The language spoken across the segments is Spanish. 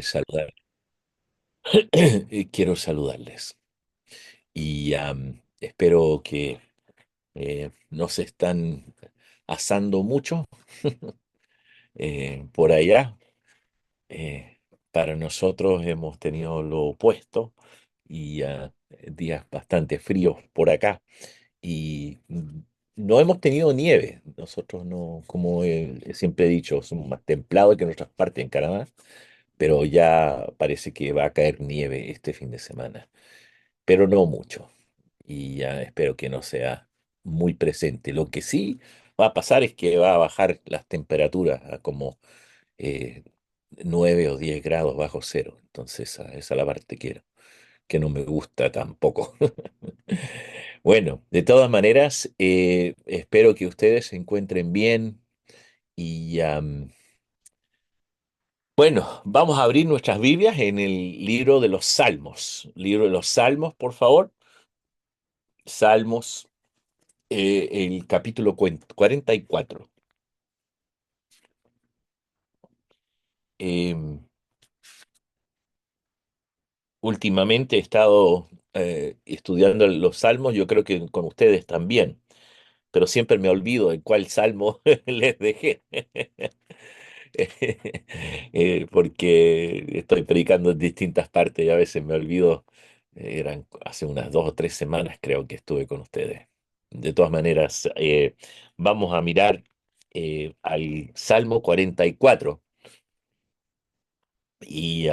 saludar. Quiero saludarles y espero que no se están asando mucho por allá. Eh, para nosotros hemos tenido lo opuesto y días bastante fríos por acá y no hemos tenido nieve. Nosotros no, como siempre he dicho, somos más templados que en otras partes en Canadá, pero ya parece que va a caer nieve este fin de semana, pero no mucho. Y ya espero que no sea muy presente. Lo que sí va a pasar es que va a bajar las temperaturas a como eh, 9 o 10 grados bajo cero. Entonces, esa es la parte que no me gusta tampoco. Bueno, de todas maneras, espero que ustedes se encuentren bien y bueno, vamos a abrir nuestras Biblias en el libro de los Salmos. Libro de los Salmos, por favor. Salmos, el capítulo 44. Em, Últimamente he estado estudiando los salmos, yo creo que con ustedes también, pero siempre me olvido en cuál salmo les dejé. Porque estoy predicando en distintas partes y a veces me olvido. Eran hace unas 2 o 3 semanas creo que estuve con ustedes. De todas maneras, vamos a mirar al Salmo 44 y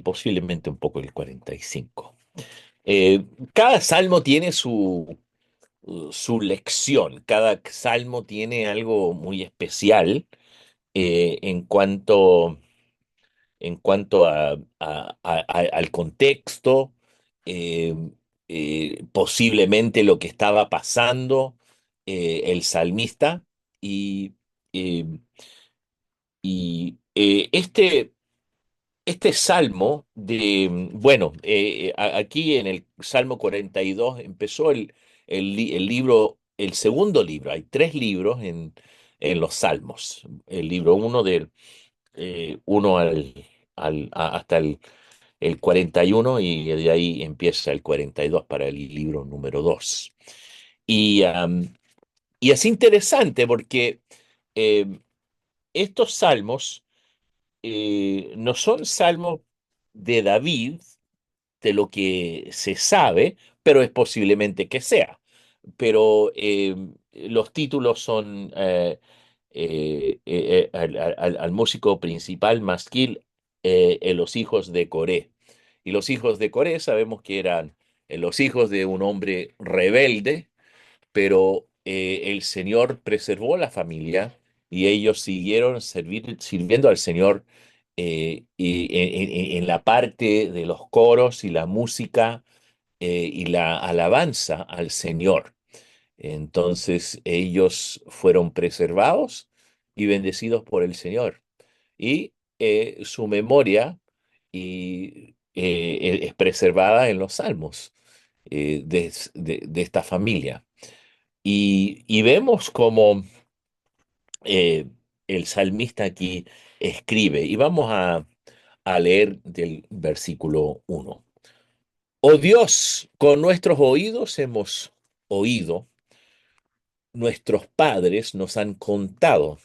posiblemente un poco el 45. Eh, Cada salmo tiene su lección, cada salmo tiene algo muy especial en cuanto al contexto, eh, posiblemente lo que estaba pasando el salmista y, eh, y este salmo bueno, aquí en el Salmo 42 empezó el libro, el segundo libro. Hay tres libros en los salmos. El libro uno del 1 hasta el 41 y de ahí empieza el 42 para el libro número 2. Y es interesante porque eh, estos salmos no son salmos de David, de lo que se sabe, pero es posiblemente que sea. Pero los títulos son al músico principal, Masquil, los hijos de Coré. Y los hijos de Coré sabemos que eran los hijos de un hombre rebelde, pero el Señor preservó la familia y ellos siguieron sirviendo al Señor y en la parte de los coros y la música y la alabanza al Señor. Entonces ellos fueron preservados y bendecidos por el Señor. Y su memoria es preservada en los salmos de esta familia. Y vemos como el salmista aquí escribe, y vamos a leer del versículo 1. Oh Dios, con nuestros oídos hemos oído, nuestros padres nos han contado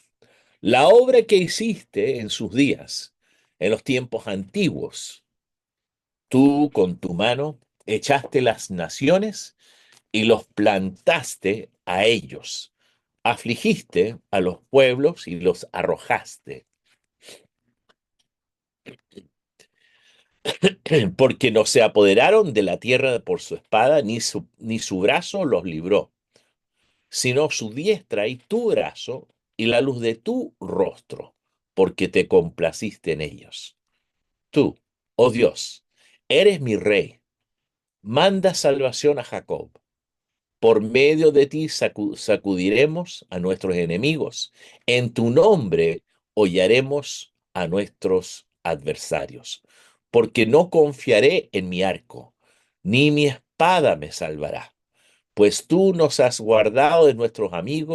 la obra que hiciste en sus días, en los tiempos antiguos. Tú con tu mano echaste las naciones y los plantaste a ellos. Afligiste a los pueblos y los arrojaste, porque no se apoderaron de la tierra por su espada, ni su brazo los libró, sino su diestra y tu brazo y la luz de tu rostro, porque te complaciste en ellos. Tú, oh Dios, eres mi rey, manda salvación a Jacob. Por medio de ti sacudiremos a nuestros enemigos. En tu nombre hollaremos a nuestros adversarios. Porque no confiaré en mi arco, ni mi espada me salvará. Pues tú nos has guardado de nuestros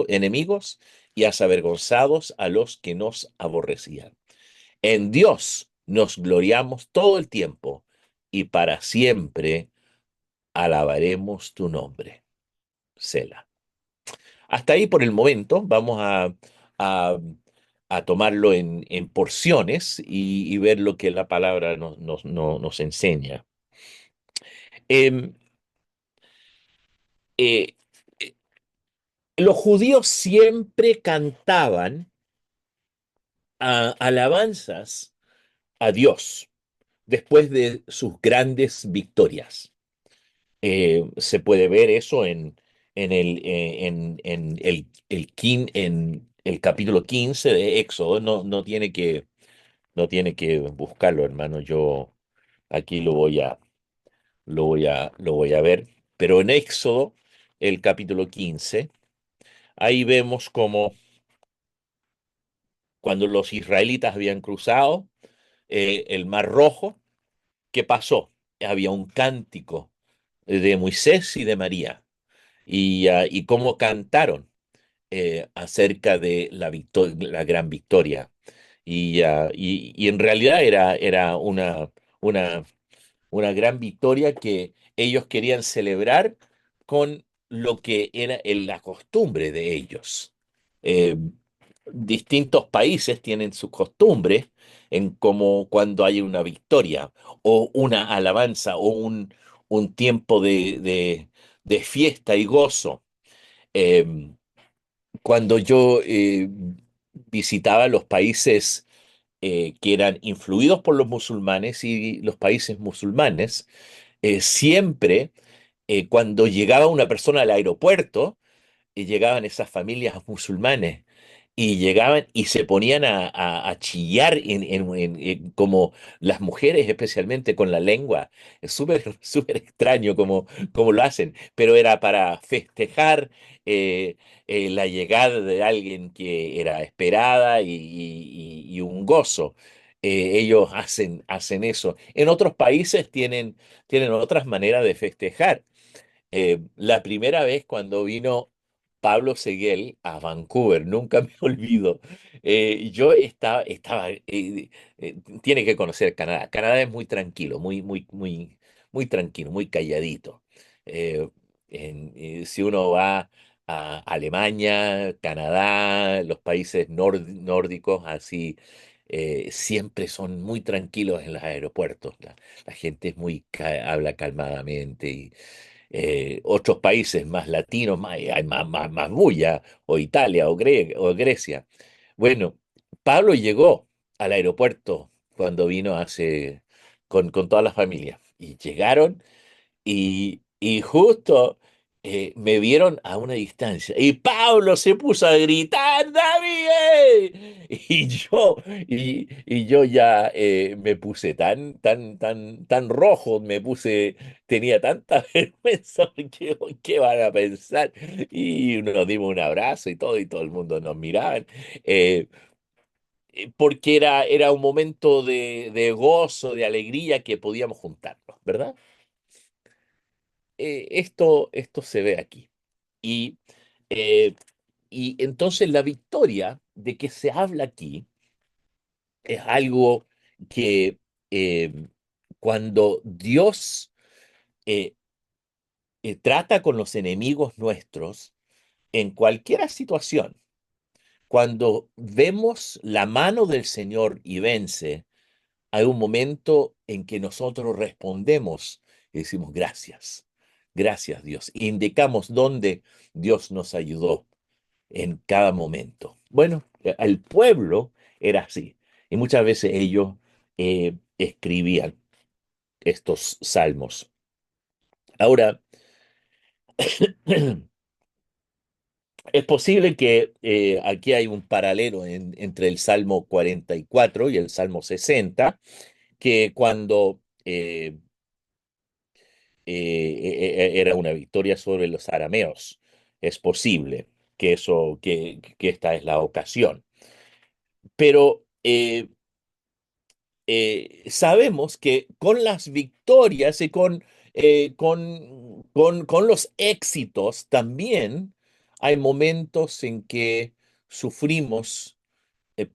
enemigos y has avergonzado a los que nos aborrecían. En Dios nos gloriamos todo el tiempo y para siempre alabaremos tu nombre. Sela. Hasta ahí por el momento, vamos a, a tomarlo en porciones y ver lo que la palabra nos enseña. Em, eh, eh, los judíos siempre cantaban alabanzas a Dios después de sus grandes victorias. Se puede ver eso en el capítulo 15 de Éxodo. No no tiene que buscarlo, hermano. Yo aquí lo voy a ver. Pero en Éxodo, el capítulo 15, ahí vemos como cuando los israelitas habían cruzado el Mar Rojo, ¿qué pasó? Había un cántico de Moisés y de María y cómo cantaron acerca de la gran victoria. Y en realidad era una, una gran victoria que ellos querían celebrar con lo que era la costumbre de ellos. Eh, Distintos países tienen sus costumbres en cómo cuando hay una victoria o una alabanza o un tiempo de fiesta y gozo. Eh, Cuando yo visitaba los países que eran influidos por los musulmanes y los países musulmanes, siempre cuando llegaba una persona al aeropuerto, y llegaban esas familias musulmanes y llegaban y se ponían a chillar como las mujeres, especialmente con la lengua. Es súper, súper extraño como lo hacen, pero era para festejar la llegada de alguien que era esperada y un gozo. Ellos hacen eso. En otros países tienen otras maneras de festejar. La primera vez cuando vino Pablo Seguel a Vancouver, nunca me olvido. Yo tiene que conocer Canadá. Canadá es muy tranquilo, muy tranquilo, muy calladito. Eh, si uno va a Alemania, Canadá, los países nórdicos, así, siempre son muy tranquilos en los aeropuertos. La gente habla calmadamente otros países más latinos, hay más bulla, o Italia, o Grecia. Bueno, Pablo llegó al aeropuerto cuando vino con toda la familia y llegaron y justo me vieron a una distancia y Pablo se puso a gritar, David. Y yo ya me puse tan rojo, tenía tanta vergüenza, porque ¿qué van a pensar? Y nos dimos un abrazo y todo el mundo nos miraba, eh, porque era un momento de gozo, de alegría que podíamos juntarnos, ¿verdad? Esto se ve aquí. Y, eh, y entonces la victoria de que se habla aquí es algo que eh, cuando Dios eh, trata con los enemigos nuestros, en cualquier situación, cuando vemos la mano del Señor y vence, hay un momento en que nosotros respondemos y decimos gracias, gracias Dios. Indicamos dónde Dios nos ayudó en cada momento. Bueno, al pueblo era así. Y muchas veces ellos escribían estos salmos. Ahora, es posible que aquí hay un paralelo entre el Salmo 44 y el Salmo 60, que cuando era una victoria sobre los arameos. Es posible que esta es la ocasión. Pero sabemos que con las victorias y con los éxitos también hay momentos en que sufrimos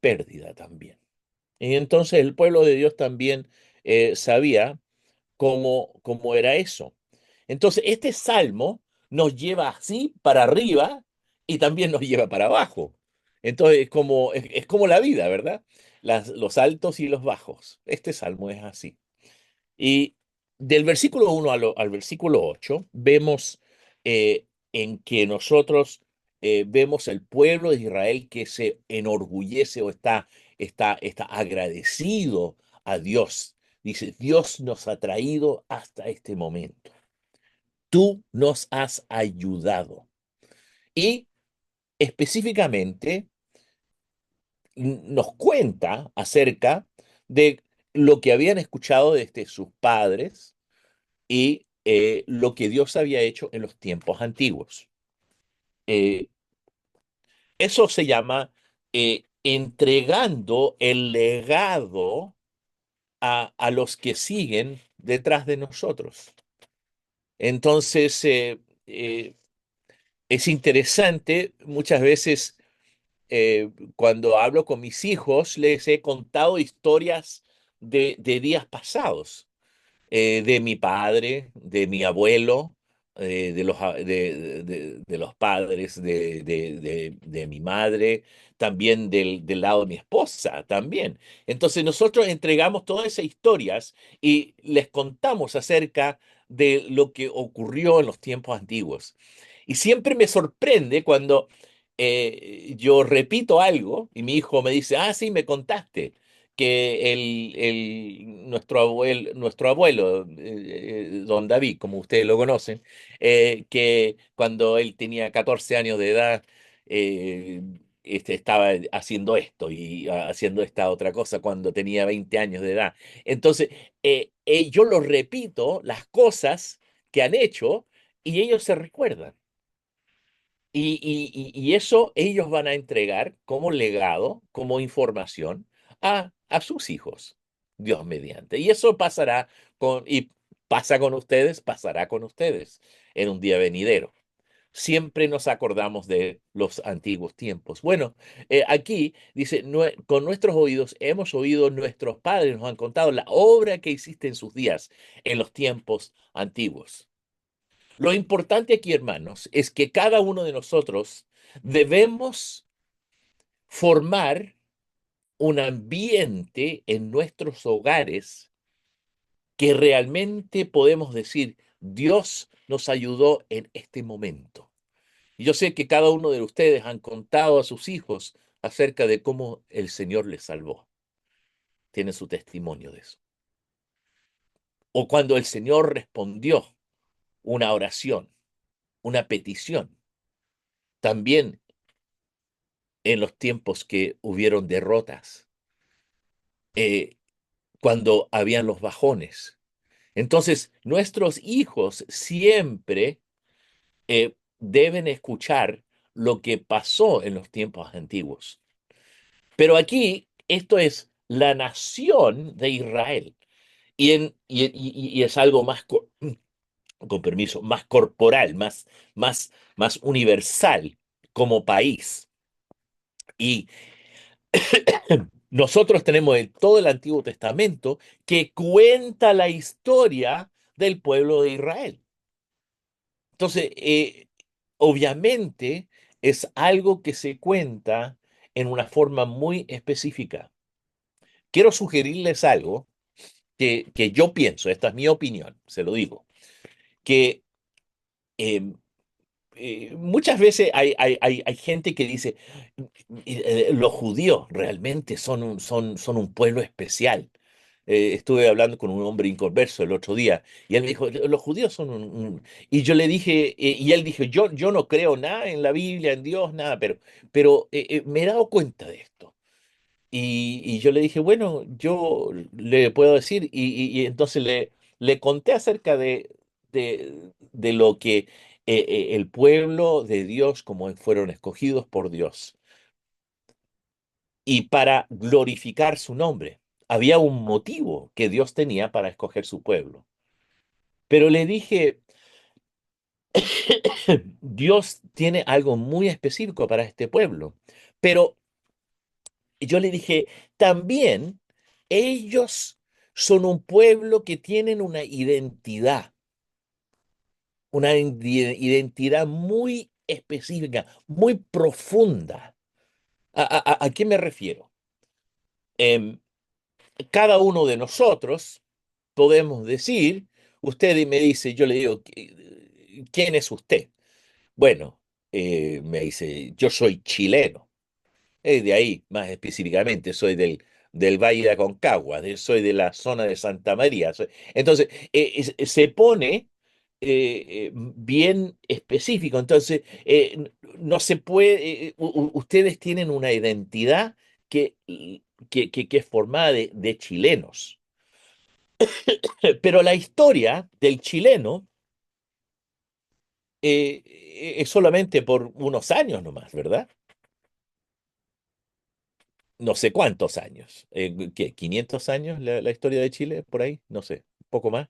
pérdida también. Y entonces el pueblo de Dios también sabía cómo era eso. Entonces, este salmo nos lleva así para arriba y también nos lleva para abajo. Entonces, es como la vida, ¿verdad? Los altos y los bajos. Este salmo es así. Y del versículo 1 al versículo 8 vemos en que nosotros vemos el pueblo de Israel que se enorgullece o está agradecido a Dios. Dice, Dios nos ha traído hasta este momento. Tú nos has ayudado. Y específicamente nos cuenta acerca de lo que habían escuchado desde sus padres y lo que Dios había hecho en los tiempos antiguos. Eh, Eso se llama entregando el legado a los que siguen detrás de nosotros. Entonces, es interesante, muchas veces cuando hablo con mis hijos, les he contado historias de días pasados. De mi padre, de mi abuelo, de los padres de mi madre, también del lado de mi esposa, también. Entonces nosotros entregamos todas esas historias y les contamos acerca de lo que ocurrió en los tiempos antiguos. Y siempre me sorprende cuando yo repito algo y mi hijo me dice, ah, sí, me contaste que nuestro abuelo don David, como ustedes lo conocen, que cuando él tenía 14 años de edad, eh, estaba haciendo esto y haciendo esta otra cosa cuando tenía 20 años de edad. Entonces, yo los repito, las cosas que han hecho, y ellos se recuerdan. Y eso ellos van a entregar como legado, como información a sus hijos, Dios mediante. Y eso y pasa con ustedes, pasará con ustedes en un día venidero. Siempre nos acordamos de los antiguos tiempos. Bueno, aquí dice, con nuestros oídos hemos oído, nuestros padres nos han contado la obra que hiciste en sus días, en los tiempos antiguos. Lo importante aquí, hermanos, es que cada uno de nosotros debemos formar un ambiente en nuestros hogares que realmente podemos decir, Dios nos ayudó en este momento. Y yo sé que cada uno de ustedes han contado a sus hijos acerca de cómo el Señor les salvó. Tiene su testimonio de eso. O cuando el Señor respondió una oración, una petición. También en los tiempos que hubieron derrotas, eh, cuando habían los bajones. Entonces, nuestros hijos siempre deben escuchar lo que pasó en los tiempos antiguos. Pero aquí, esto es la nación de Israel. Y es algo más, con permiso, más corporal, más universal como país. Y nosotros tenemos todo el Antiguo Testamento que cuenta la historia del pueblo de Israel. Entonces, obviamente es algo que se cuenta en una forma muy específica. Quiero sugerirles algo que yo pienso, esta es mi opinión, se lo digo, que eh, muchas veces hay gente que dice, los judíos realmente son un pueblo especial. Estuve hablando con un hombre inconverso el otro día y él me dijo, los judíos son Y yo le dije, y él dijo, yo no creo nada en la Biblia, en Dios, nada, pero me he dado cuenta de esto. Y yo le dije, bueno, yo le puedo decir, y entonces le conté acerca de lo que el pueblo de Dios, como fueron escogidos por Dios, y para glorificar su nombre. Había un motivo que Dios tenía para escoger su pueblo. Pero le dije, Dios tiene algo muy específico para este pueblo. Pero yo le dije, también Ellos son un pueblo que tienen una identidad muy específica, muy profunda. ¿A qué me refiero? Em, Cada uno de nosotros podemos decir, usted me dice, yo le digo, ¿quién es usted? Bueno, me dice, yo soy chileno. De ahí, más específicamente, soy del Valle de Aconcagua, soy de la zona de Santa María. Entonces, se pone bien específico. Entonces, no se puede, ustedes tienen una identidad que, que es formada de chilenos. Pero la historia del chileno es solamente por unos años nomás, ¿verdad? No sé cuántos años. ¿Qué? ¿500 años la historia de Chile? Por ahí, no sé. ¿Un poco más?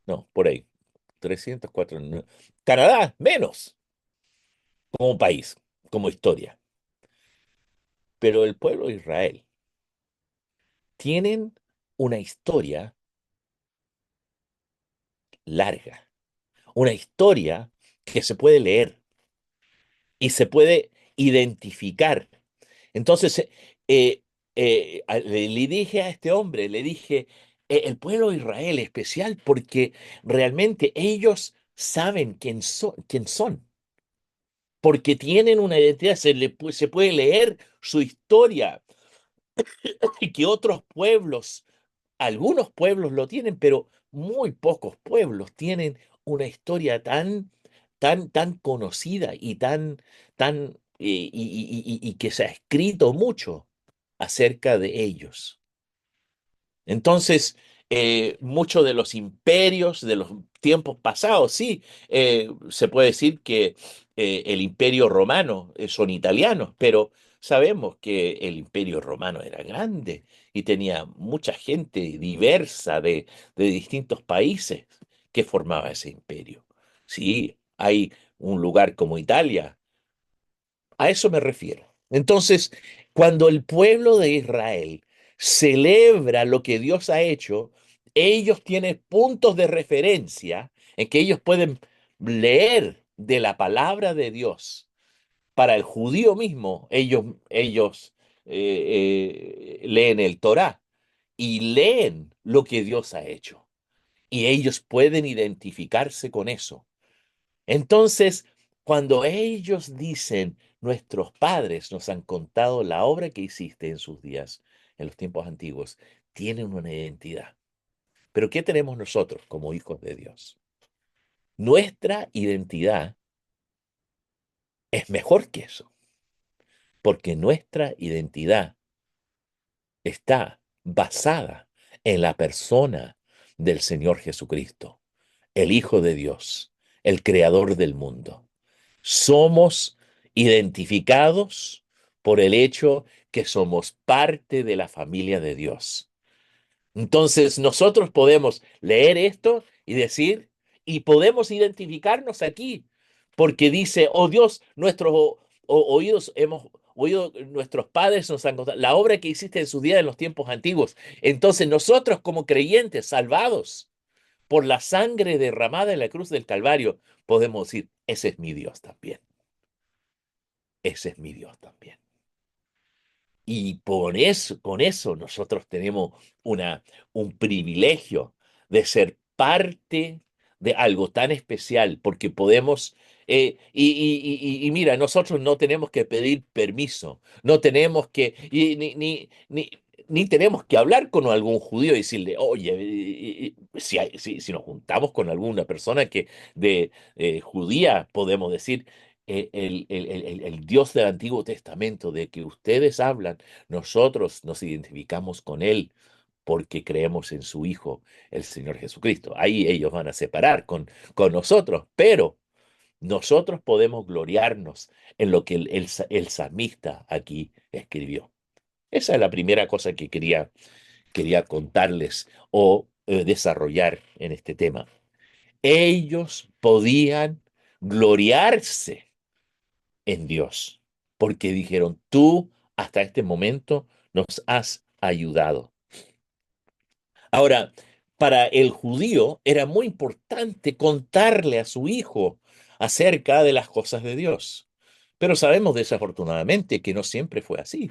No, por ahí. 300, 400. No. Canadá, menos, como país, como historia. Pero el pueblo de Israel tienen una historia larga, una historia que se puede leer y se puede identificar. Entonces, le dije a este hombre, le dije, el pueblo de Israel es especial porque realmente ellos saben quién son, porque tienen una identidad, se puede leer su historia y que otros pueblos, algunos pueblos lo tienen, pero muy pocos pueblos tienen una historia tan conocida y y que se ha escrito mucho acerca de ellos. Entonces, muchos de los imperios de los tiempos pasados, sí, se puede decir que el imperio romano son italianos, pero sabemos que el imperio romano era grande y tenía mucha gente diversa de distintos países que formaba ese imperio. Sí, hay un lugar como Italia, a eso me refiero. Entonces, cuando el pueblo de Israel celebra lo que Dios ha hecho, ellos tienen puntos de referencia en que ellos pueden leer de la palabra de Dios. Para el judío mismo, ellos leen el Torá y leen lo que Dios ha hecho. Y ellos pueden identificarse con eso. Entonces, cuando ellos dicen, nuestros padres nos han contado la obra que hiciste en sus días, en los tiempos antiguos, tienen una identidad. Pero ¿qué tenemos nosotros como hijos de Dios? Nuestra identidad es mejor que eso, porque nuestra identidad está basada en la persona del Señor Jesucristo, el Hijo de Dios, el Creador del mundo. Somos identificados por el hecho que somos parte de la familia de Dios. Entonces nosotros podemos leer esto y decir, y podemos identificarnos aquí, porque dice, oh Dios, nuestros oídos hemos oído, nuestros padres nos han contado la obra que hiciste en su día en los tiempos antiguos. Entonces nosotros como creyentes salvados por la sangre derramada en la cruz del Calvario, podemos decir, ese es mi Dios también. Ese es mi Dios también. Y con eso nosotros tenemos un privilegio de ser parte de algo tan especial, porque podemos, y mira, nosotros no tenemos que pedir permiso, no tenemos que, ni tenemos que hablar con algún judío y decirle, oye, si nos juntamos con alguna persona que de judía, podemos decir, el Dios del Antiguo Testamento de que ustedes hablan, nosotros nos identificamos con Él porque creemos en su Hijo, el Señor Jesucristo. Ahí ellos van a separar con nosotros, pero nosotros podemos gloriarnos en lo que el salmista aquí escribió. Esa es la primera cosa que quería contarles o desarrollar en este tema. Ellos podían gloriarse en Dios, porque dijeron, tú hasta este momento nos has ayudado. Ahora, para el judío era muy importante contarle a su hijo acerca de las cosas de Dios. Pero sabemos desafortunadamente que no siempre fue así.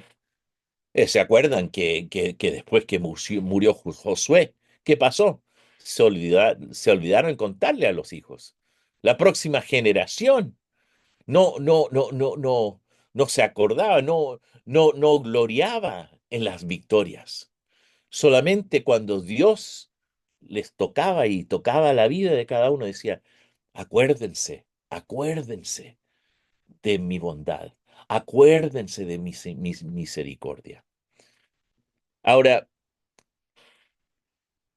¿Se acuerdan que después que murió Josué, qué pasó? Se olvidaron contarle a los hijos. La próxima generación no se acordaba, no gloriaba en las victorias. Solamente cuando Dios les tocaba y tocaba la vida de cada uno, decía, acuérdense de mi bondad, acuérdense de mi misericordia. Ahora,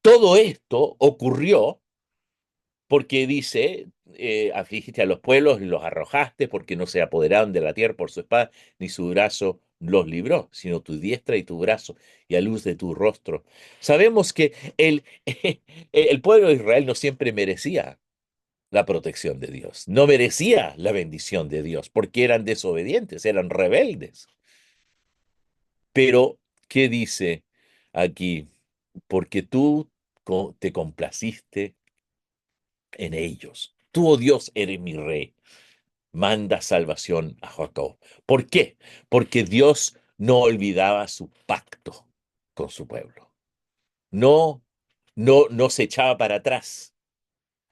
todo esto ocurrió porque dice, afligiste a los pueblos y los arrojaste porque no se apoderaron de la tierra por su espada, ni su brazo los libró, sino tu diestra y tu brazo y a luz de tu rostro. Sabemos que el pueblo de Israel no siempre merecía la protección de Dios, no merecía la bendición de Dios, porque eran desobedientes, eran rebeldes. Pero, ¿qué dice aquí? Porque tú te complaciste en ellos. Tú, oh Dios, eres mi rey. Manda salvación a Jacob. ¿Por qué? Porque Dios no olvidaba su pacto con su pueblo. No, no se echaba para atrás.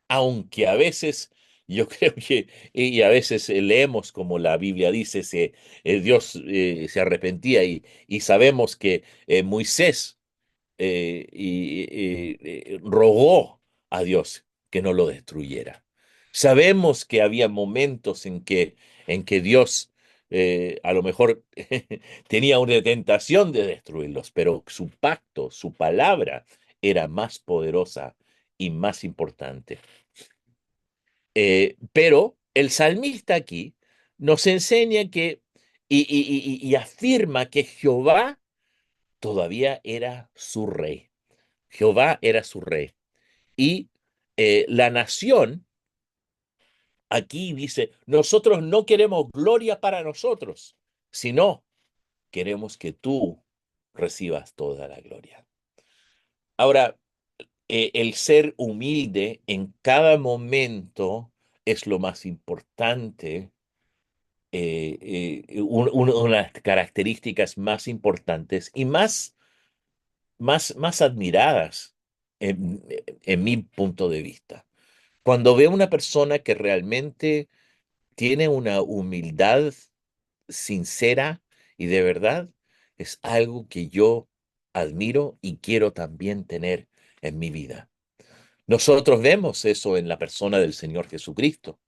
Aunque a veces, yo creo que, y a veces leemos como la Biblia dice, Dios se arrepentía y sabemos que Moisés rogó a Dios que no lo destruyera. Sabemos que había momentos en que Dios a lo mejor tenía una tentación de destruirlos, pero su pacto, su palabra era más poderosa y más importante. Pero el salmista aquí nos enseña que y afirma que Jehová todavía era su rey. Jehová era su rey. Y la nación aquí dice, nosotros no queremos gloria para nosotros, sino queremos que tú recibas toda la gloria. Ahora, el ser humilde en cada momento es lo más importante, una de las características más importantes y más admiradas en mi punto de vista. Cuando veo una persona que realmente tiene una humildad sincera y de verdad, es algo que yo admiro y quiero también tener en mi vida. Nosotros vemos eso en la persona del Señor Jesucristo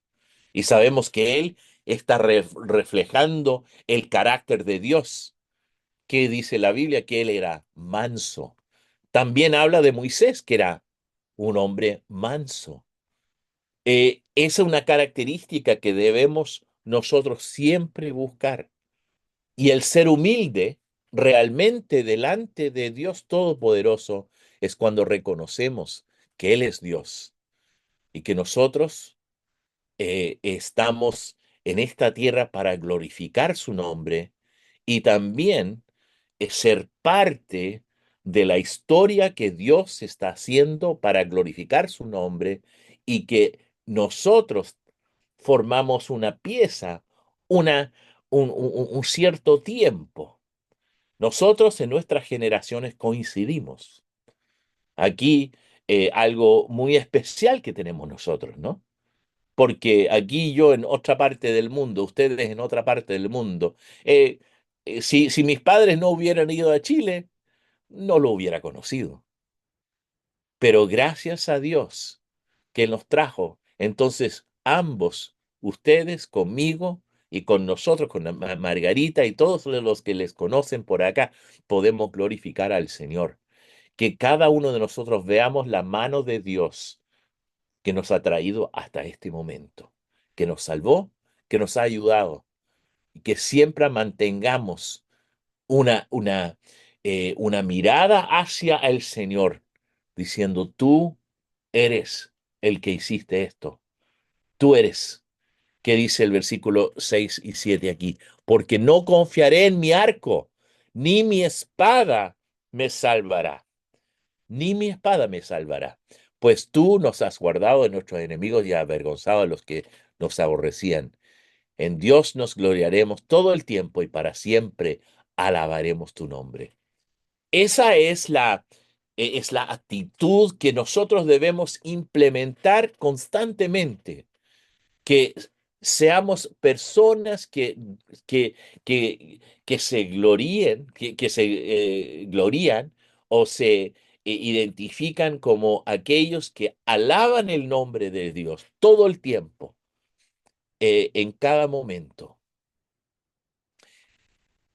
y sabemos que Él está reflejando el carácter de Dios, que dice la Biblia que Él era manso. También habla de Moisés, que era un hombre manso. Esa es una característica que debemos nosotros siempre buscar. Y el ser humilde realmente delante de Dios Todopoderoso es cuando reconocemos que Él es Dios y que nosotros estamos en esta tierra para glorificar su nombre y también ser parte de la historia que Dios está haciendo para glorificar su nombre y que nosotros formamos una pieza, una, un cierto tiempo. Nosotros en nuestras generaciones coincidimos. Aquí algo muy especial que tenemos nosotros, ¿no? Porque aquí yo en otra parte del mundo, ustedes en otra parte del mundo, eh, si mis padres no hubieran ido a Chile, no lo hubiera conocido. Pero gracias a Dios que nos trajo, entonces ambos, ustedes conmigo y con nosotros, con Margarita y todos los que les conocen por acá, podemos glorificar al Señor. Que cada uno de nosotros veamos la mano de Dios que nos ha traído hasta este momento, que nos salvó, que nos ha ayudado y que siempre mantengamos una, una, una mirada hacia el Señor, diciendo, tú eres el que hiciste esto, tú eres, que dice el versículo 6 y 7 aquí, porque no confiaré en mi arco, ni mi espada me salvará. ni mi espada me salvará. Pues tú nos has guardado de nuestros enemigos y avergonzado a los que nos aborrecían. En Dios nos gloriaremos todo el tiempo y para siempre alabaremos tu nombre. Esa es la actitud que nosotros debemos implementar constantemente, que seamos personas que, que se gloríen, que se glorían o se identifican como aquellos que alaban el nombre de Dios todo el tiempo, en cada momento.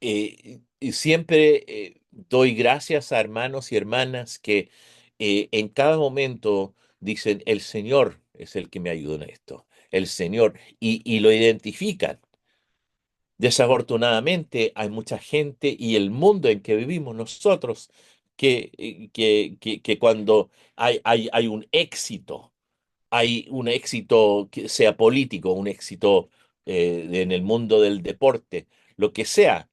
Y siempre doy gracias a hermanos y hermanas que en cada momento dicen, el Señor es el que me ayuda en esto, el Señor, y lo identifican. Desafortunadamente hay mucha gente y el mundo en que vivimos nosotros que cuando hay hay un éxito que sea político, un éxito en el mundo del deporte, lo que sea,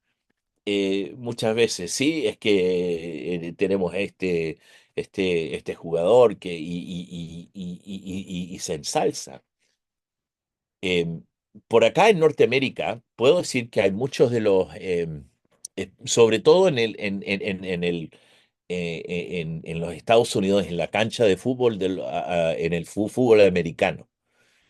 muchas veces sí, es que tenemos este jugador y se ensalza. Em, por acá en Norteamérica, puedo decir que hay muchos de sobre todo en los Estados Unidos, en la cancha de fútbol, en el fútbol americano.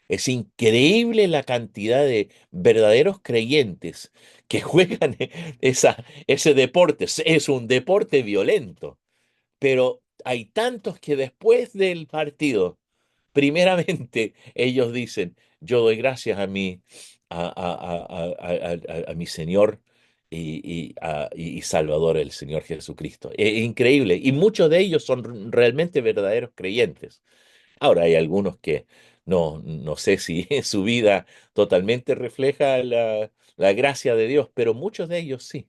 Es increíble la cantidad de verdaderos creyentes que juegan ese deporte. Es un deporte violento, pero hay tantos que después del partido, primeramente, ellos dicen, yo doy gracias a mi Señor y Salvador, el Señor Jesucristo. Es increíble. Y muchos de ellos son realmente verdaderos creyentes. Ahora, hay algunos que no sé si su vida totalmente refleja la gracia de Dios, pero muchos de ellos sí.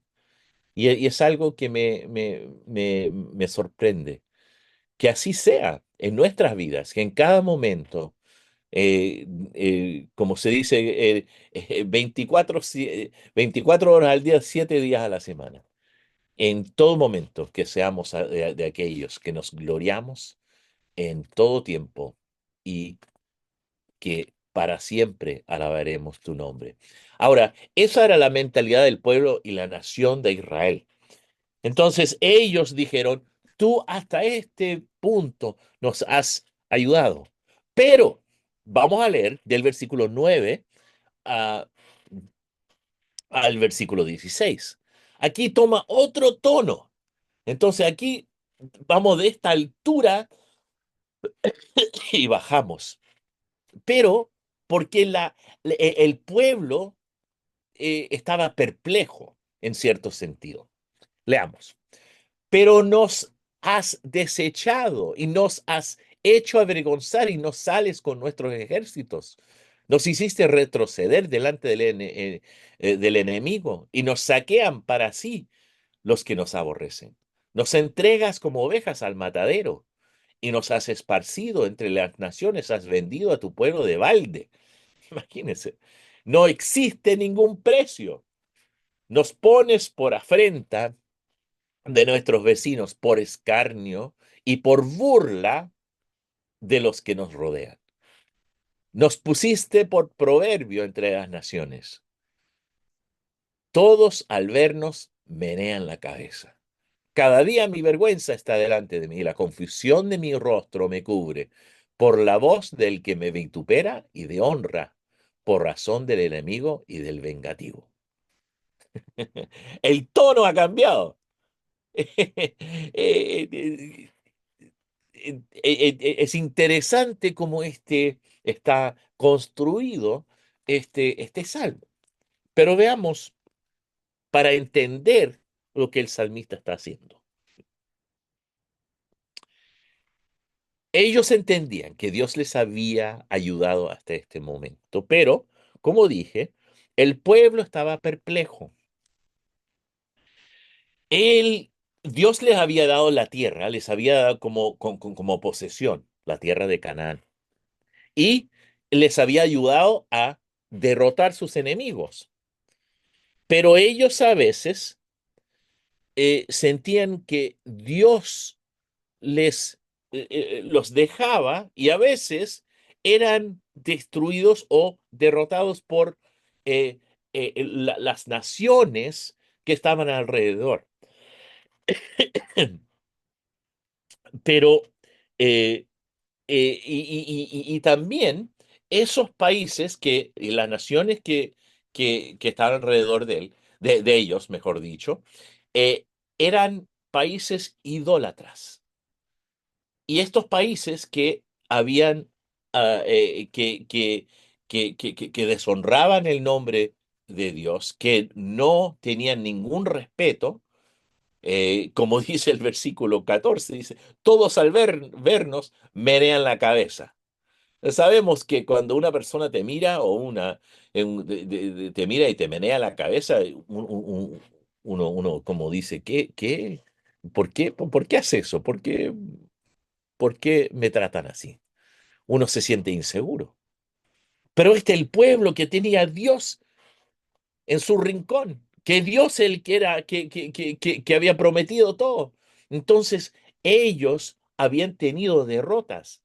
Y es algo que me sorprende que así sea en nuestras vidas, que en cada momento, como se dice, 24 horas al día, 7 días a la semana, en todo momento que seamos de aquellos que nos gloriamos en todo tiempo y que para siempre alabaremos tu nombre. Ahora, esa era la mentalidad del pueblo y la nación de Israel. Entonces ellos dijeron, tú hasta este punto nos has ayudado, pero vamos a leer del versículo 9 a- al versículo 16. Aquí toma otro tono. Entonces aquí vamos de esta altura y bajamos. Pero porque el pueblo estaba perplejo en cierto sentido. Leamos. Pero nos has desechado y nos has hecho avergonzar y nos sales con nuestros ejércitos. Nos hiciste retroceder delante del enemigo y nos saquean para sí los que nos aborrecen. Nos entregas como ovejas al matadero y nos has esparcido entre las naciones, has vendido a tu pueblo de balde. Imagínense, no existe ningún precio. Nos pones por afrenta de nuestros vecinos, por escarnio y por burla de los que nos rodean. Nos pusiste por proverbio entre las naciones. Todos al vernos menean la cabeza. Cada día mi vergüenza está delante de mí y la confusión de mi rostro me cubre por la voz del que me vitupera y de honra, por razón del enemigo y del vengativo. El tono ha cambiado. Eh, es interesante cómo está construido este salmo. Pero veamos para entender lo que el salmista está haciendo. Ellos entendían que Dios les había ayudado hasta este momento, pero, como dije, el pueblo estaba perplejo. Él, Dios les había dado la tierra, les había dado como posesión la tierra de Canaán y les había ayudado a derrotar sus enemigos. Pero ellos a veces sentían que Dios los dejaba y a veces eran destruidos o derrotados por las naciones que estaban alrededor. Pero, eh, y también esos países y las naciones que estaban alrededor de él, de ellos, mejor dicho, eh, eran países idólatras. Y estos países que habían, que deshonraban el nombre de Dios, que no tenían ningún respeto, como dice el versículo 14, dice, todos al vernos menean la cabeza. Sabemos que cuando una persona te mira o te mira y te menea la cabeza, uno como dice, ¿qué? ¿Por qué hace eso? ¿Por qué me tratan así? Uno se siente inseguro. Pero el pueblo que tenía a Dios en su rincón, que Dios el que era, que había prometido todo. Entonces, ellos habían tenido derrotas.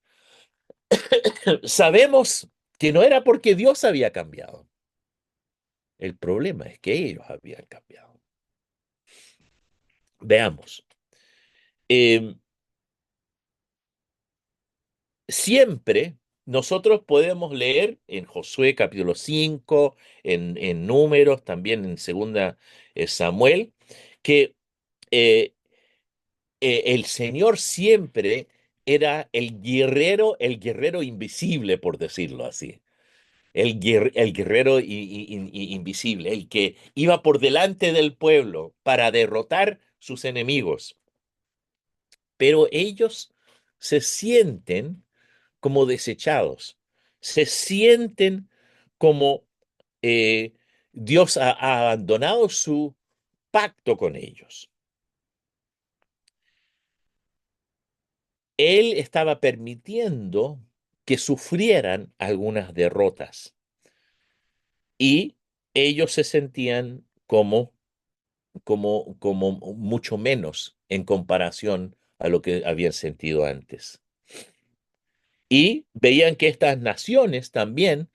Sabemos que no era porque Dios había cambiado. El problema es que ellos habían cambiado. Veamos. Eh, Siempre nosotros podemos leer en Josué capítulo 5, en Números, también en Segunda Samuel, que eh, el Señor siempre era el guerrero invisible, por decirlo así. El guerrero invisible, el que iba por delante del pueblo para derrotar sus enemigos. Pero ellos se sienten como desechados, se sienten como eh, Dios ha abandonado su pacto con ellos. Él estaba permitiendo que sufrieran algunas derrotas y ellos se sentían como mucho menos en comparación a lo que habían sentido antes. Y veían que estas naciones también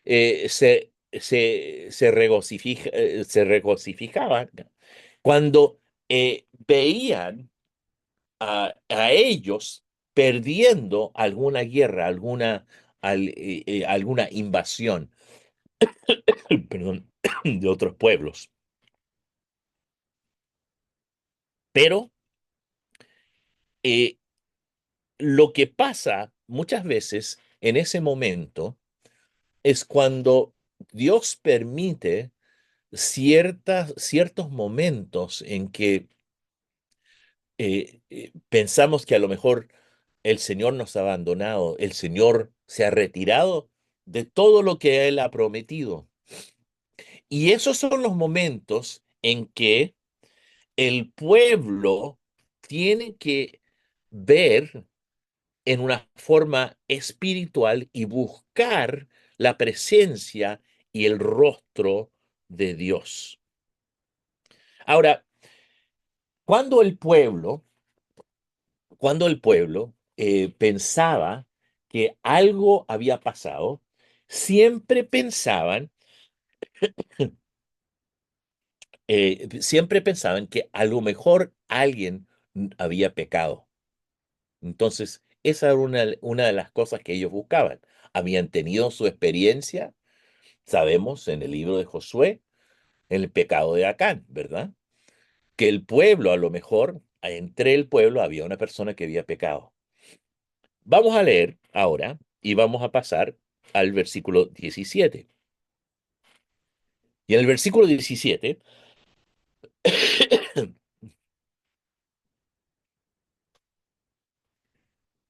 se regocijaban cuando veían a ellos perdiendo alguna guerra, alguna invasión, perdón, de otros pueblos. Pero eh, lo que pasa muchas veces en ese momento es cuando Dios permite ciertos momentos en que pensamos que a lo mejor el Señor nos ha abandonado, el Señor se ha retirado de todo lo que Él ha prometido. Y esos son los momentos en que el pueblo tiene que ver en una forma espiritual y buscar la presencia y el rostro de Dios. Ahora, cuando el pueblo, cuando el pueblo pensaba que algo había pasado, siempre pensaban que a lo mejor alguien había pecado. Entonces, esa era una de las cosas que ellos buscaban. Habían tenido su experiencia, sabemos, en el libro de Josué, en el pecado de Acán, ¿verdad? Que el pueblo, a lo mejor, entre el pueblo había una persona que había pecado. Vamos a leer ahora y vamos a pasar al versículo 17. Y en el versículo 17,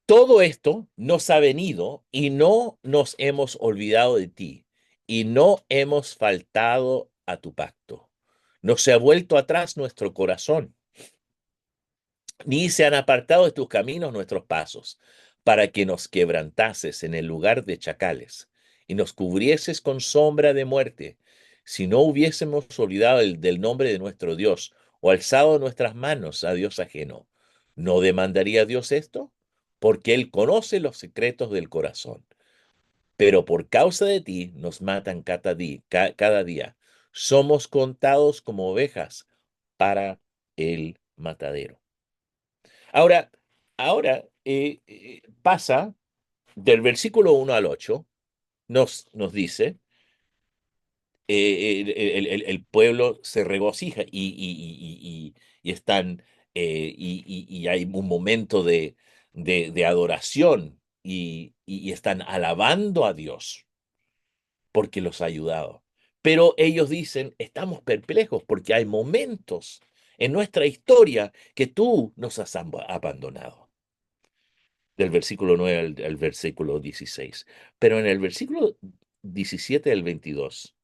todo esto nos ha venido y no nos hemos olvidado de ti y no hemos faltado a tu pacto. No se ha vuelto atrás nuestro corazón, ni se han apartado de tus caminos nuestros pasos, para que nos quebrantases en el lugar de chacales y nos cubrieses con sombra de muerte, si no hubiésemos olvidado del nombre de nuestro Dios o alzado nuestras manos a Dios ajeno. ¿No demandaría Dios esto? Porque Él conoce los secretos del corazón. Pero por causa de ti nos matan cada día. Somos contados como ovejas para el matadero. Ahora, ahora pasa del versículo 1 al 8, nos dice, el pueblo se regocija y están, y hay un momento de adoración y están alabando a Dios porque los ha ayudado. Pero ellos dicen, estamos perplejos porque hay momentos en nuestra historia que tú nos has abandonado, del versículo 9 al versículo 16. Pero en el versículo 17 del 22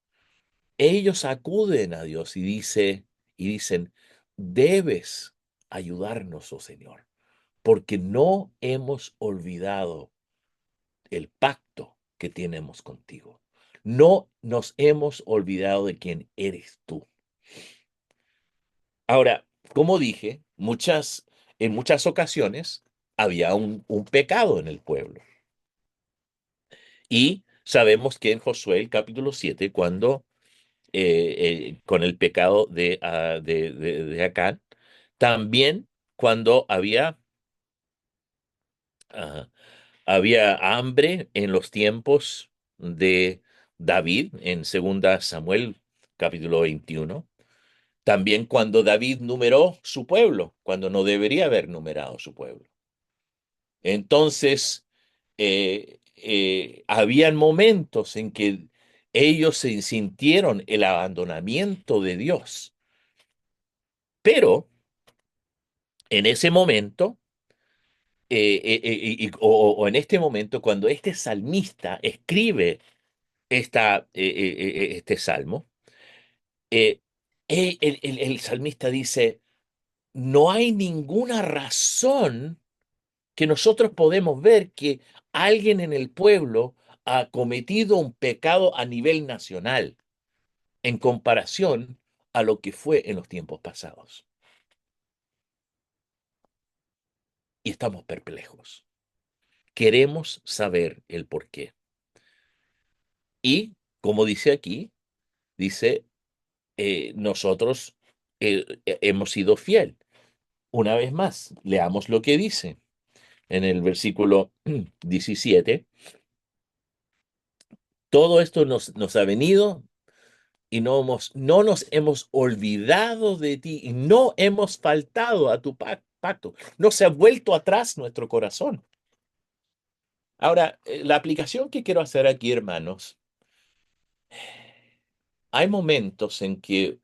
ellos acuden a Dios y dicen, debes ayudarnos, oh Señor, porque no hemos olvidado el pacto que tenemos contigo. No nos hemos olvidado de quién eres tú. Ahora, como dije, en muchas ocasiones había un pecado en el pueblo. Y sabemos que en Josué, el capítulo 7, cuando con el pecado de Acán, también cuando ah, había hambre en los tiempos de David, en segunda Samuel, capítulo 21. También cuando David numeró su pueblo, cuando no debería haber numerado su pueblo. Entonces, habían momentos en que ellos se sintieron el abandonamiento de Dios, pero en ese momento, o en este momento, cuando este salmista escribe este salmo, eh, el salmista dice, no hay ninguna razón que nosotros podemos ver que alguien en el pueblo ha cometido un pecado a nivel nacional en comparación a lo que fue en los tiempos pasados. Y estamos perplejos. Queremos saber el por qué. Y, como dice aquí, dice, nosotros hemos sido fiel. Una vez más, leamos lo que dice en el versículo 17. Todo esto nos ha venido y no nos hemos olvidado de ti y no hemos faltado a tu pacto. No se ha vuelto atrás nuestro corazón. Ahora, la aplicación que quiero hacer aquí, hermanos, hay momentos en que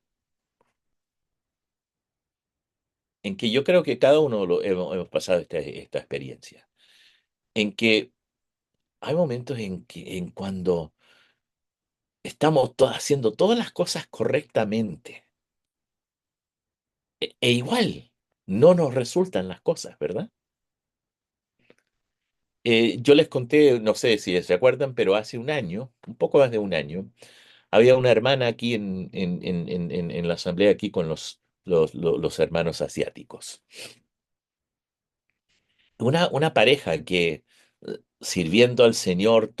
yo creo que cada uno hemos pasado esta experiencia, en que hay momentos en cuando estamos haciendo todas las cosas correctamente e igual no nos resultan las cosas, ¿verdad? Yo les conté, no sé si se acuerdan, pero hace un año, un poco más de un año, había una hermana aquí en la asamblea aquí con los hermanos asiáticos. Una pareja que sirviendo al Señor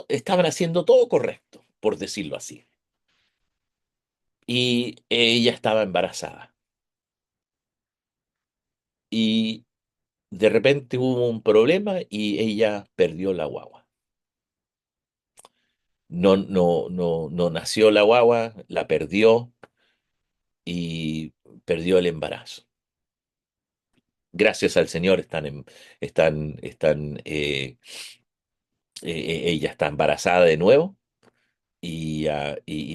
estaban haciendo todo correcto, por decirlo así. Y ella estaba embarazada. Y de repente hubo un problema y ella perdió la guagua. No nació la guagua, la perdió y perdió el embarazo. Gracias al Señor ella está embarazada de nuevo y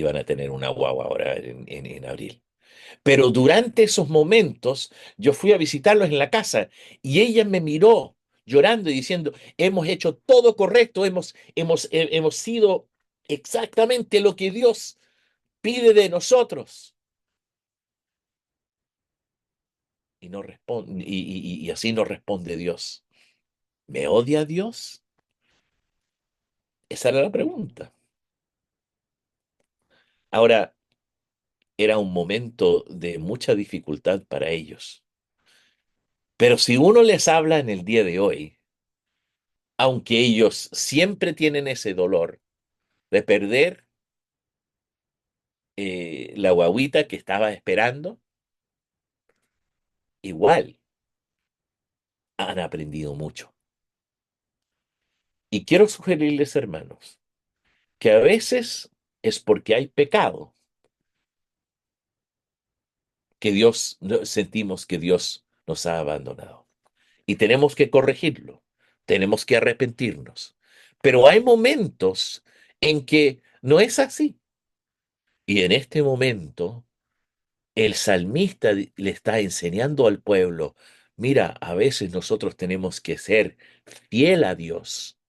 van a tener una guagua ahora en abril. Pero durante esos momentos yo fui a visitarlos en la casa y ella me miró llorando y diciendo, hemos hecho todo correcto, hemos sido exactamente lo que Dios pide de nosotros. Y, no responde, y así nos responde Dios. ¿Me odia Dios? Esa era la pregunta. Ahora, era un momento de mucha dificultad para ellos, Pero si uno les habla en el día de hoy, aunque ellos siempre tienen ese dolor de perder la guagüita que estaba esperando, igual han aprendido mucho. Y quiero sugerirles, hermanos, que a veces es porque hay pecado que sentimos que Dios nos ha abandonado. Y tenemos que corregirlo, tenemos que arrepentirnos. Pero hay momentos en que no es así. Y en este momento, el salmista le está enseñando al pueblo, mira, a veces nosotros tenemos que ser fiel a Dios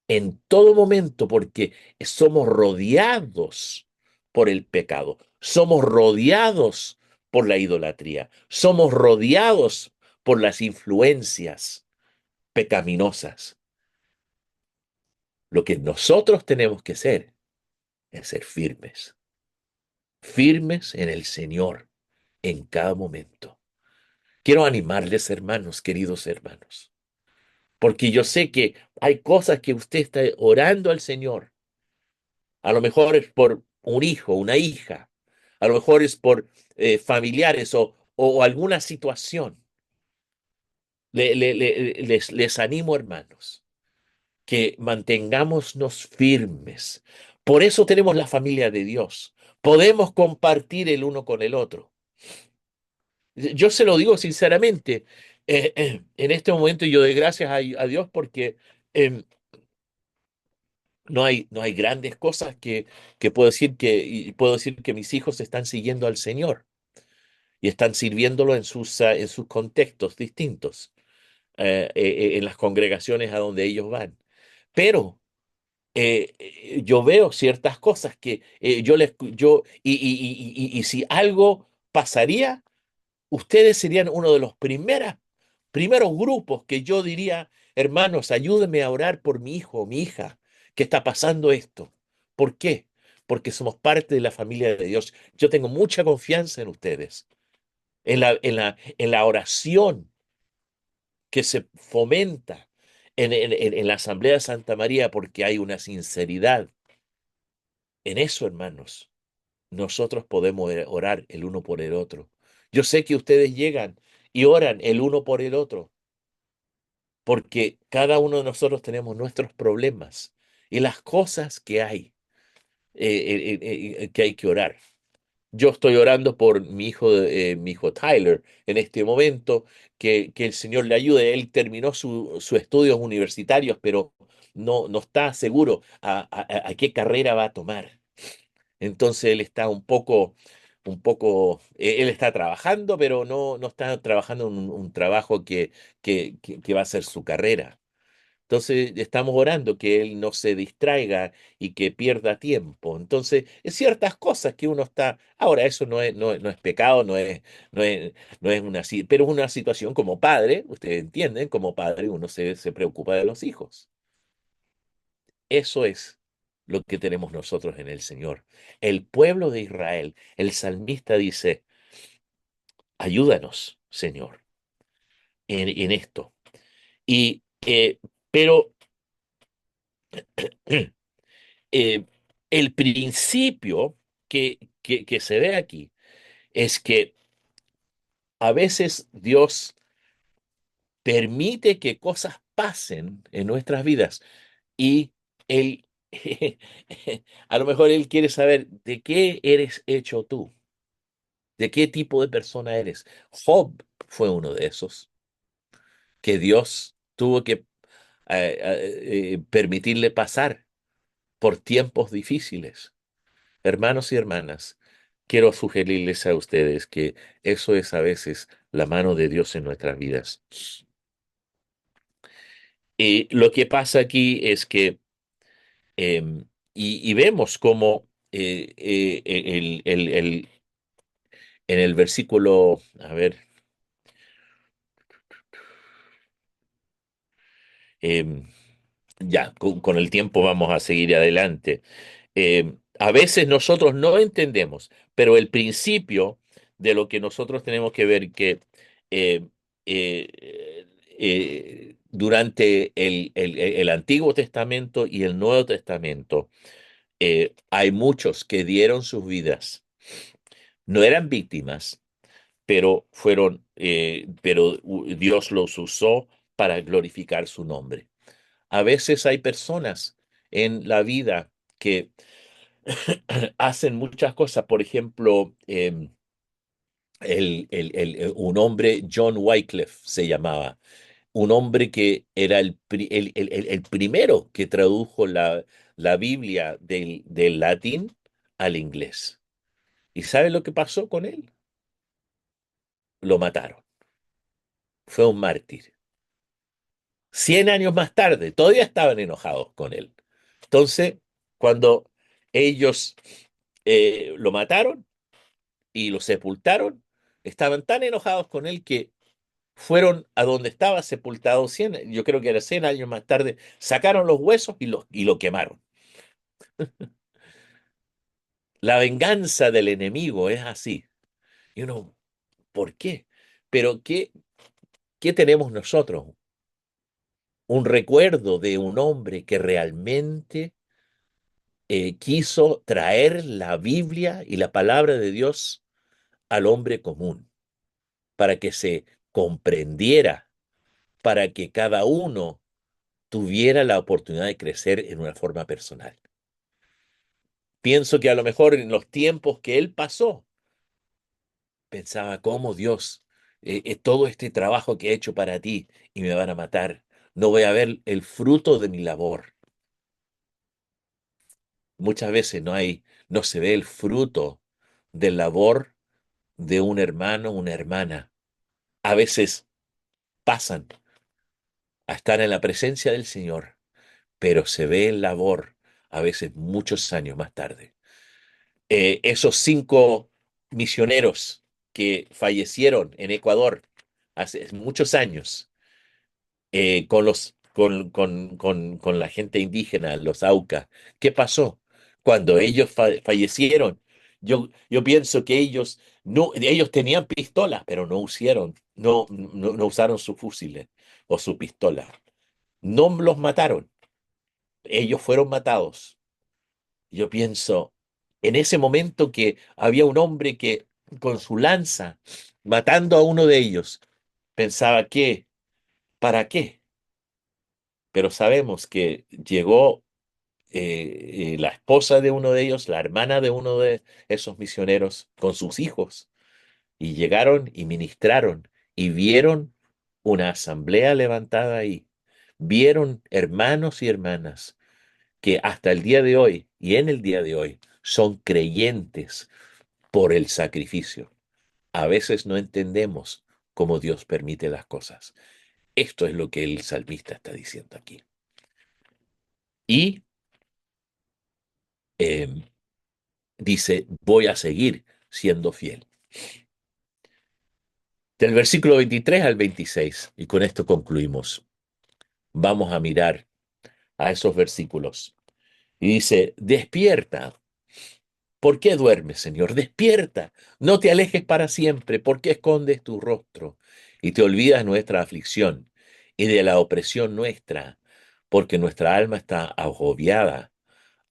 en todo momento porque somos rodeados por el pecado, somos rodeados por la idolatría, somos rodeados por las influencias pecaminosas. Lo que nosotros tenemos que hacer es ser firmes, firmes en el Señor en cada momento. Quiero animarles, hermanos, queridos hermanos, porque yo sé que hay cosas que usted está orando al Señor. A lo mejor es por un hijo, una hija, a lo mejor es por familiares o alguna situación. Les animo, hermanos, que mantengámonos firmes. Por eso tenemos la familia de Dios. Podemos compartir el uno con el otro. Yo se lo digo sinceramente, en este momento yo doy gracias a Dios porque em, no hay grandes cosas que puedo decir y puedo decir que mis hijos están siguiendo al Señor y están sirviéndolo en sus contextos distintos, en las congregaciones a donde ellos van. Pero yo veo ciertas cosas que y si algo pasaría, ustedes serían uno de los primeros grupos que yo diría, hermanos, ayúdenme a orar por mi hijo o mi hija que está pasando esto. ¿Por qué? Porque somos parte de la familia de Dios. Yo tengo mucha confianza en ustedes, en la oración que se fomenta en la Asamblea de Santa María, porque hay una sinceridad. En eso, hermanos, nosotros podemos orar el uno por el otro. Yo sé que ustedes llegan y oran el uno por el otro, porque cada uno de nosotros tenemos nuestros problemas y las cosas que hay, que hay que orar. Yo estoy orando por mi hijo Tyler en este momento, que el Señor le ayude. Él terminó sus estudios universitarios, pero no está seguro a qué carrera va a tomar. Entonces él está él está trabajando, pero no está trabajando en un trabajo que va a ser su carrera. Entonces estamos orando que él no se distraiga y que pierda tiempo. Entonces, es ciertas cosas que uno está. Ahora, eso no es pecado, no es pero es una situación como padre, ustedes entienden, como padre uno se preocupa de los hijos. Eso es lo que tenemos nosotros en el Señor. El pueblo de Israel, el salmista dice, ayúdanos, Señor, en esto. Y, pero eh, el principio que se ve aquí es que a veces Dios permite que cosas pasen en nuestras vidas y Él, a lo mejor Él quiere saber de qué eres hecho tú. ¿De qué tipo de persona eres? Job fue uno de esos que Dios tuvo que permitirle pasar por tiempos difíciles. Hermanos y hermanas, quiero sugerirles a ustedes que eso es a veces la mano de Dios en nuestras vidas. Y lo que pasa aquí es que, y vemos como en el versículo, a ver, em, ya, con el tiempo vamos a seguir adelante. A veces nosotros no entendemos, pero el principio de lo que nosotros tenemos que ver que eh, durante el Antiguo Testamento y el Nuevo Testamento, hay muchos que dieron sus vidas. No eran víctimas, pero Dios los usó para glorificar su nombre. A veces hay personas en la vida que hacen muchas cosas. Por ejemplo, un hombre, John Wycliffe se llamaba, un hombre que era el primero que tradujo la Biblia del latín al inglés. ¿Y sabe lo que pasó con él? Lo mataron. Fue un mártir. 100 años más tarde, todavía estaban enojados con él. Entonces, cuando ellos lo mataron y lo sepultaron, estaban tan enojados con él que fueron a donde estaba sepultado 100, yo creo que era 100 años más tarde, sacaron los huesos y lo quemaron. La venganza del enemigo es así. Y uno, ¿por qué? Pero ¿qué tenemos nosotros? Un recuerdo de un hombre que realmente quiso traer la Biblia y la palabra de Dios al hombre común, para que se comprendiera, para que cada uno tuviera la oportunidad de crecer en una forma personal. Pienso que a lo mejor en los tiempos que él pasó, pensaba, ¿cómo Dios, todo este trabajo que he hecho para ti y me van a matar? No voy a ver el fruto de mi labor. Muchas veces no se ve el fruto de labor de un hermano, una hermana. A veces pasan a estar en la presencia del Señor, pero se ve el labor a veces muchos años más tarde. Esos 5 misioneros que fallecieron en Ecuador hace muchos años, con la gente indígena, los Aucas, ¿qué pasó? Cuando ellos fallecieron, yo pienso que ellos tenían pistolas, pero no usaron sus fusiles o su pistola. No los mataron, ellos fueron matados. Yo pienso, en ese momento que había un hombre que con su lanza, matando a uno de ellos, pensaba que, ¿para qué? Pero sabemos que llegó la esposa de uno de ellos, la hermana de uno de esos misioneros, con sus hijos, y llegaron y ministraron y vieron una asamblea levantada ahí. Vieron hermanos y hermanas que hasta el día de hoy y en el día de hoy son creyentes por el sacrificio. A veces no entendemos cómo Dios permite las cosas. Esto es lo que el salmista está diciendo aquí. Y eh, dice, voy a seguir siendo fiel. Del versículo 23 al 26, y con esto concluimos, vamos a mirar a esos versículos. Y dice, despierta. ¿Por qué duermes, Señor? Despierta, no te alejes para siempre. ¿Por qué escondes tu rostro y te olvidas nuestra aflicción y de la opresión nuestra? Porque nuestra alma está agobiada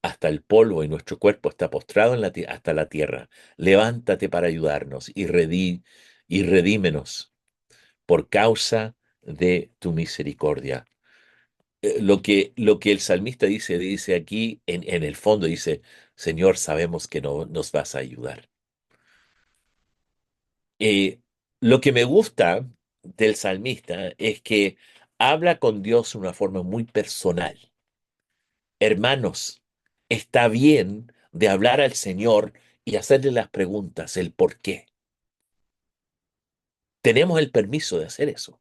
hasta el polvo y nuestro cuerpo está postrado hasta la tierra. Levántate para ayudarnos y redímenos por causa de tu misericordia. Lo que el salmista dice aquí, en el fondo, dice, Señor, sabemos que no nos vas a ayudar. Eh, lo que me gusta del salmista es que habla con Dios de una forma muy personal. Hermanos, está bien de hablar al Señor y hacerle las preguntas, el por qué. Tenemos el permiso de hacer eso.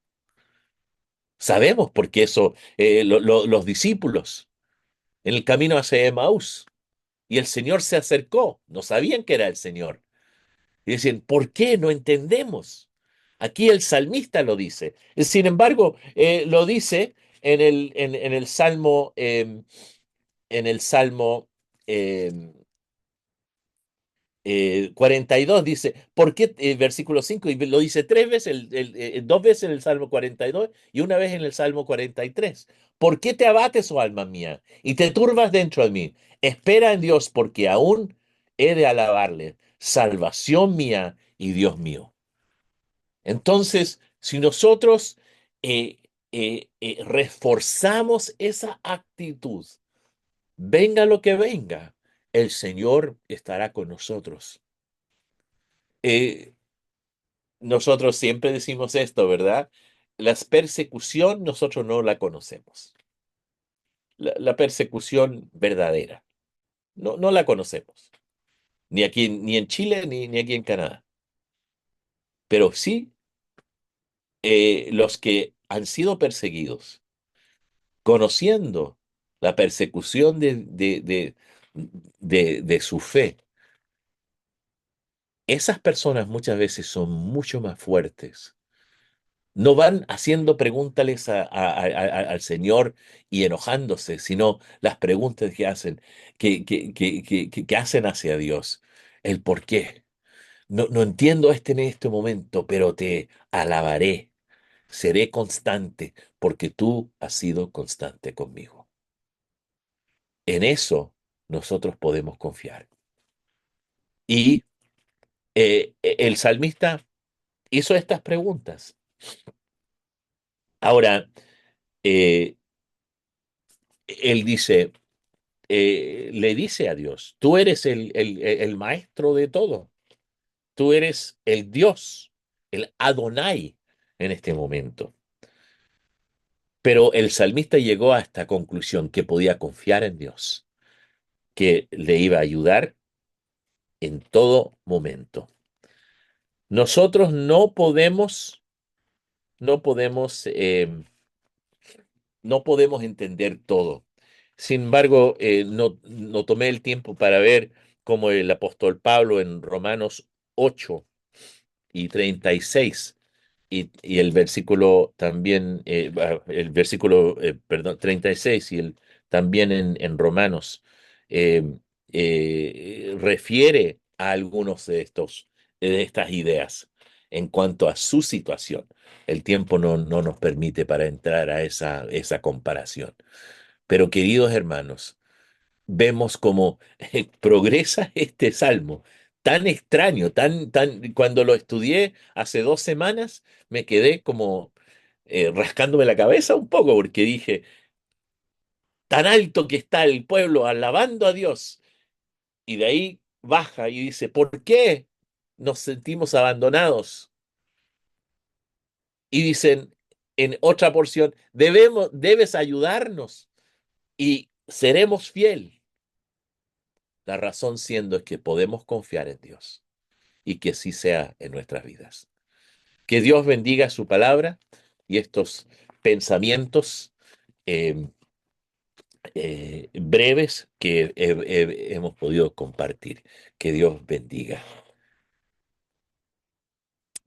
Sabemos por qué eso, los discípulos en el camino hacia Emaús y el Señor se acercó, no sabían que era el Señor. Y dicen, ¿por qué no entendemos? Aquí el salmista lo dice. Sin embargo, lo dice en el Salmo, en el Salmo 42 dice, ¿por qué? Versículo 5 y lo dice tres veces, dos veces en el Salmo 42 y una vez en el Salmo 43. ¿Por qué te abates, oh alma mía, y te turbas dentro de mí? Espera en Dios, porque aún he de alabarle, salvación mía y Dios mío. Entonces, si nosotros eh, reforzamos esa actitud, venga lo que venga, el Señor estará con nosotros. Eh, Nosotros siempre decimos esto, ¿verdad? La persecución nosotros no la conocemos. La persecución verdadera. No la conocemos. Ni aquí, ni en Chile, ni aquí en Canadá. Pero sí, los que han sido perseguidos, conociendo la persecución de su fe, esas personas muchas veces son mucho más fuertes. No van haciendo pregúntales al Señor y enojándose, sino las preguntas que hacen, que hacen hacia Dios. El por qué. No entiendo en este momento, pero te alabaré. Seré constante porque tú has sido constante conmigo. En eso nosotros podemos confiar. Y el salmista hizo estas preguntas. Ahora, eh, él dice, le dice a Dios, tú eres el maestro de todo, tú eres el Dios, el Adonai en este momento. Pero el salmista llegó a esta conclusión que podía confiar en Dios, que le iba a ayudar en todo momento. Nosotros no podemos, no podemos entender todo. Sin embargo, no tomé el tiempo para ver cómo el apóstol Pablo en Romanos 8:36 y el versículo también, perdón, 36 y también en Romanos eh, refiere a algunos de estas ideas en cuanto a su situación. El tiempo no nos permite para entrar a esa comparación. Pero queridos hermanos, vemos cómo progresa este salmo, tan extraño, cuando lo estudié hace 2 semanas, me quedé como rascándome la cabeza un poco, porque dije, tan alto que está el pueblo alabando a Dios, y de ahí baja y dice, ¿por qué nos sentimos abandonados? Y dicen en otra porción, debes ayudarnos y seremos fiel. La razón siendo es que podemos confiar en Dios y que así sea en nuestras vidas. Que Dios bendiga su palabra y estos pensamientos eh, breves que hemos podido compartir. Que Dios bendiga.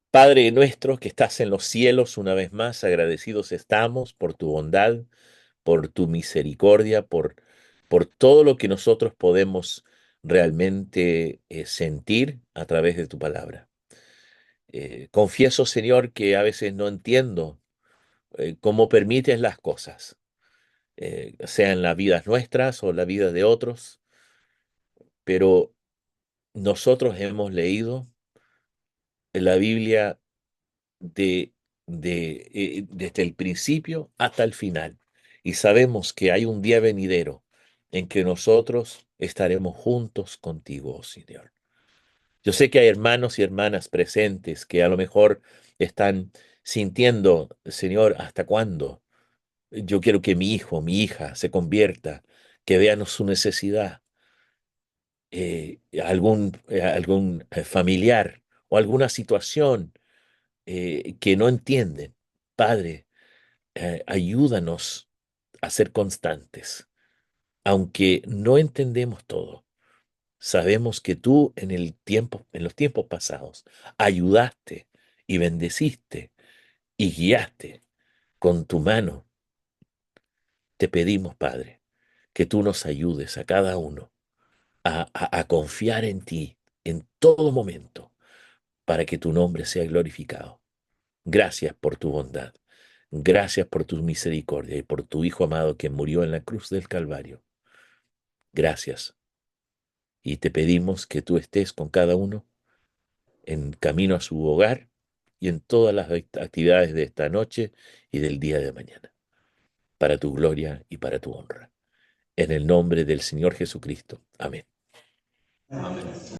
Padre nuestro que estás en los cielos, una vez más agradecidos estamos por tu bondad, por tu misericordia, por todo lo que nosotros podemos realmente sentir a través de tu palabra. Confieso, Señor, que a veces no entiendo cómo permites las cosas, sea en las vidas nuestras o en la vida de otros, pero nosotros hemos leído en la Biblia de, desde el principio hasta el final y sabemos que hay un día venidero en que nosotros estaremos juntos contigo, oh Señor. Yo sé que hay hermanos y hermanas presentes que a lo mejor están sintiendo, Señor, ¿hasta cuándo? Yo quiero que mi hijo, mi hija se convierta, que vean su necesidad, algún familiar o alguna situación que no entienden. Padre, ayúdanos a ser constantes, aunque no entendemos todo. Sabemos que tú en los tiempos pasados, ayudaste y bendeciste y guiaste con tu mano. Te pedimos, Padre, que tú nos ayudes a cada uno a confiar en ti en todo momento para que tu nombre sea glorificado. Gracias por tu bondad. Gracias por tu misericordia y por tu Hijo amado que murió en la cruz del Calvario. Gracias. Y te pedimos que tú estés con cada uno en camino a su hogar y en todas las actividades de esta noche y del día de mañana, para tu gloria y para tu honra. En el nombre del Señor Jesucristo. Amén.